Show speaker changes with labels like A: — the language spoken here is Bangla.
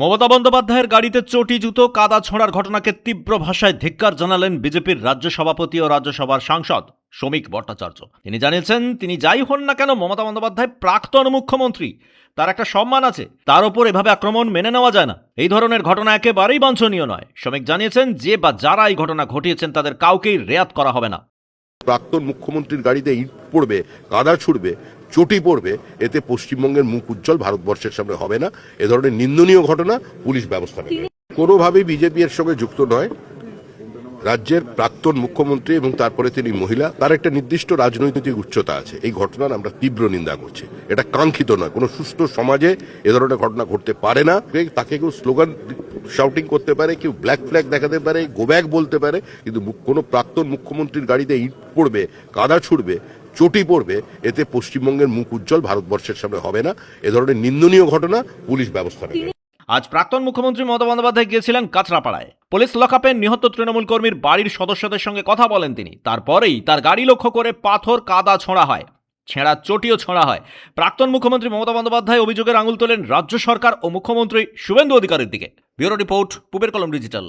A: মমতা বন্দ্যোপাধ্যায়ের গাড়িতে চটি জুতো কাদা ছোঁড়ার ঘটনাকে তীব্র ভাষায় ধিক্কার জানালেন বিজেপির রাজ্য সভাপতি ও রাজ্যসভার সাংসদ শ্রমিক ভট্টাচার্য। তিনি জানিয়েছেন, তিনি যাই হন না কেন মমতা বন্দ্যোপাধ্যায় প্রাক্তন মুখ্যমন্ত্রী, তার একটা সম্মান আছে, তার ওপর এভাবে আক্রমণ মেনে নেওয়া যায় না। এই ধরনের ঘটনা একেবারেই বাঞ্ছনীয় নয়। শ্রমিক জানিয়েছেন, যে বা যারা এই ঘটনা ঘটিয়েছেন তাদের কাউকেই রেয়াত করা হবে না।
B: প্রাক্তন মুখ্যমন্ত্রীর গাড়িতে ইট পড়বে, কাদা ছুড়বে, চটি পড়বে, এতে পশ্চিমবঙ্গের মুখ উজ্জ্বল ভারতবর্ষের সামনে হবে না। এ ধরনের নিন্দনীয় ঘটনা পুলিশ ব্যবস্থা নেবে। কোনোভাবেই বিজেপি এর সঙ্গে যুক্ত নয়। রাজ্যের প্রাক্তন মুখ্যমন্ত্রী এবং তারপরে তিনি মহিলা, তার একটা নির্দিষ্ট রাজনৈতিক উচ্চতা আছে। এই ঘটনার আমরা তীব্র নিন্দা করছি। এটা কাঙ্ক্ষিত নয়। কোনো সুস্থ সমাজে এ ধরনের ঘটনা ঘটতে পারে না। তাকে কেউ স্লোগান শাউটিং করতে পারে, কেউ ব্ল্যাক ফ্ল্যাগ দেখাতে পারে, গো ব্যাক বলতে পারে, কিন্তু কোনো প্রাক্তন মুখ্যমন্ত্রীর গাড়িতে ইট পড়বে, কাদা ছুড়বে, চটি পড়বে, এতে পশ্চিমবঙ্গের মুখ উজ্জ্বল ভারতবর্ষের সামনে হবে না। এ ধরনের নিন্দনীয় ঘটনা পুলিশ ব্যবস্থা নেবে।
A: আজ প্রাক্তন মুখ্যমন্ত্রী মমতা বন্দ্যোপাধ্যায় গিয়েছিলেন কাঁচরাপাড়ায়। পুলিশ লকআপে নিহত তৃণমূল কর্মীর বাড়ির সদস্যদের সঙ্গে কথা বলেন তিনি। তারপরেই তার গাড়ি লক্ষ্য করে পাথর কাদা ছোঁড়া হয়, ছেঁড়া চটিও ছোঁড়া হয়। প্রাক্তন মুখ্যমন্ত্রী মমতা বন্দ্যোপাধ্যায় অভিযোগের আঙুল তোলেন রাজ্য সরকার ও মুখ্যমন্ত্রী শুভেন্দু অধিকারীর দিকে। ব্যুরো রিপোর্ট, পূবের কলম ডিজিটাল।